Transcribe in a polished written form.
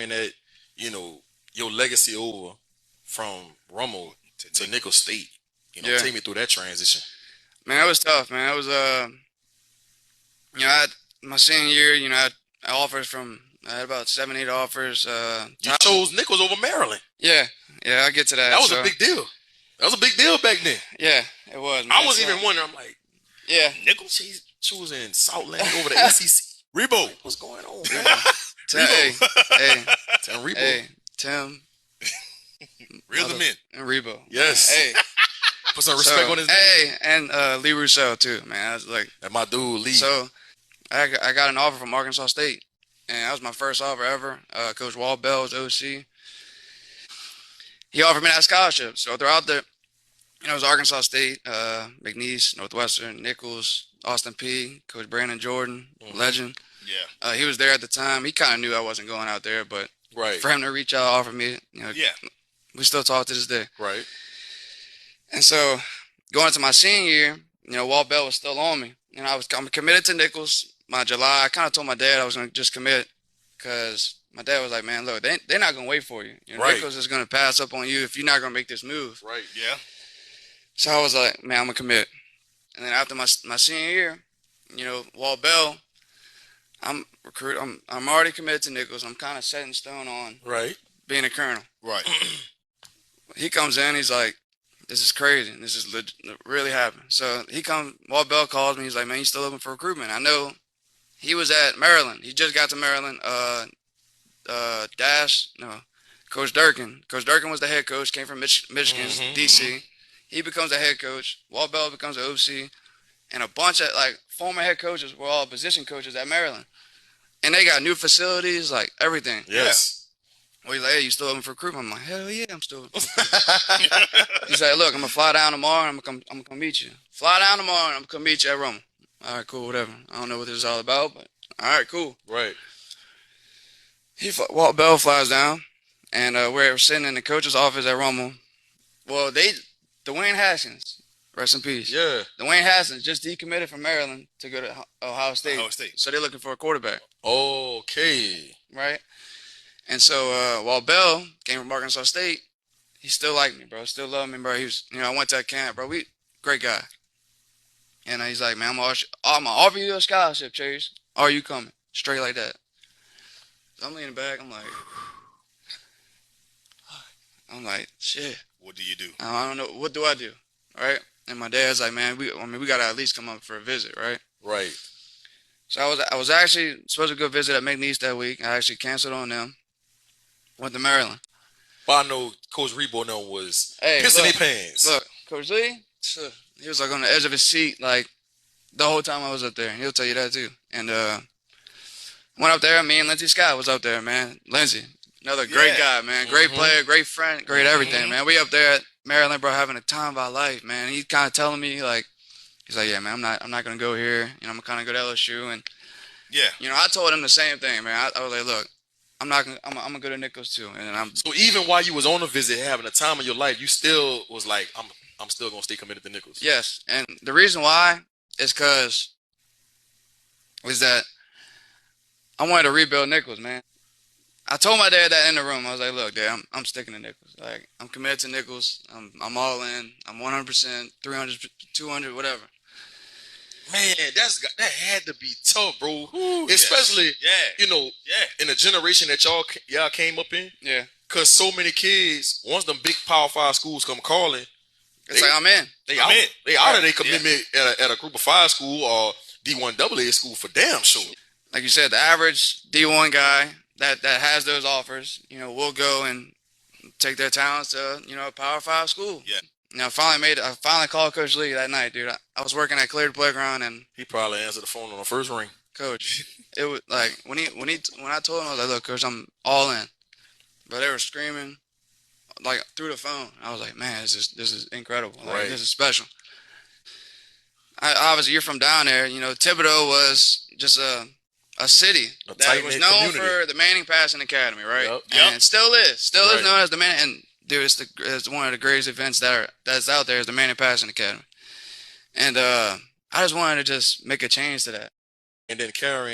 carrying that, your legacy over from Rummel to Nicholls State? Take me through that transition. Man, it was tough, man. It was I had my senior year, I had offers I had about 7, 8 offers. You chose Nicholls over Maryland. Yeah, I'll get to that. That was a big deal. That was a big deal back then. Yeah, it was, man. I was even wondering, I'm like, Nicholls? She's choosing Southland over the ACC. Rebo. What's going on, man? Tim Rebo. Hey, Tim. Reel them in. And Rebo. Yes. Hey. Put some respect on his name. Hey, and Lee Rousseau, too, man. I was like... And my dude, Lee. So, I got an offer from Arkansas State. And that was my first offer ever. Coach Walt Bell was OC. He offered me that scholarship. So, throughout it was Arkansas State, McNeese, Northwestern, Nicholls, Austin Peay, Coach Brandon Jordan, legend. Yeah. He was there at the time. He kind of knew I wasn't going out there, but for him to reach out, offer me, we still talk to this day. Right. And so, going into my senior year, Walt Bell was still on me. I'm committed to Nicholls. My July, I kind of told my dad I was going to just commit because my dad was like, man, look, they're not going to wait for you. Nicholls is going to pass up on you if you're not going to make this move. Right. Yeah. So I was like, man, I'm going to commit. And then after my senior year, Walt Bell, I'm already committed to Nicholls. I'm kind of set in stone on being a colonel. Right. He comes in, he's like, this is crazy. This is really happening. So Walt Bell calls me. He's like, man, you still looking for recruitment? I know he was at Maryland. He just got to Maryland. Coach Durkin. Coach Durkin was the head coach, came from Michigan, D.C. He becomes a head coach. Walt Bell becomes an OC. And a bunch of, former head coaches were all position coaches at Maryland. And they got new facilities, everything. Yes. Well, he's like, hey, you still looking for recruitment? I'm like, hell yeah, I'm still. He's like, look, I'm going to fly down tomorrow and I'm going to come meet you. Fly down tomorrow and I'm going to come meet you at Rummel. All right, cool, whatever. I don't know what this is all about, but all right, cool. Right. Walt Bell flies down, and we're sitting in the coach's office at Rummel. Well, Dwayne Haskins, rest in peace. Yeah. Dwayne Haskins just decommitted from Maryland to go to Ohio State. So they're looking for a quarterback. Okay. Right? And so Walt Bell came from Arkansas State. He still liked me, bro. Still loved me, bro. He was, I went to that camp, bro. Great guy. And he's like, man, I'm gonna offer you a scholarship, Chase. Are you coming? Straight like that. So I'm leaning back. I'm like, shit. What do you do? I don't know. What do I do? Right? And my dad's like, man, we got to at least come up for a visit, right? Right. So I was actually supposed to go visit at McNeese that week. I actually canceled on them. Went to Maryland. But I know Coach Rebo was pissing their pants. Look, Coach Lee, he was on the edge of his seat the whole time I was up there. And he'll tell you that too. And went up there. Me and Lindsey Scott was up there, man. Lindsey, another great guy, man. Great player, great friend, great everything, man. We up there at Maryland, bro, having a time of our life, man. He's kind of telling me, he's like, yeah, man, I'm not going to go here. I'm going to kind of go to LSU. And, I told him the same thing, man. I was like, look, I'm going to go to Nicholls too. And So even while you was on a visit, having a time of your life, you still was like, I'm still going to stay committed to Nicholls. Yes. And the reason why is that I wanted to rebuild Nicholls, man. I told my dad that in the room. I was like, look, Dad, I'm sticking to Nicholls. I'm committed to Nicholls. I'm all in. I'm 100%, 300, 200, whatever. Man, that had to be tough, bro. Ooh, especially, in the generation that y'all came up in. Yeah. Because so many kids, once them big Power 5 schools come calling, it's like, I'm in. They out of their commitment at a Group of 5 school or D1AA school for damn sure. Like you said, the average D1 guy that has those offers, will go and take their talents to, a Power 5 school. Yeah. I finally called Coach Lee that night, dude. I was working at Cleared Playground, and he probably answered the phone on the first ring. Coach, it was like when I told him, I was like, look, Coach, I'm all in. But they were screaming through the phone. I was like, man, this is incredible. This is special. Obviously, you're from down there. Thibodaux was just a city that was known for the Manning Passing Academy, right? Yep. And still is known as the Manning. And dude, it's one of the greatest events that's out there is the Manning Passing Academy. And I just wanted to just make a change to that. And then carrying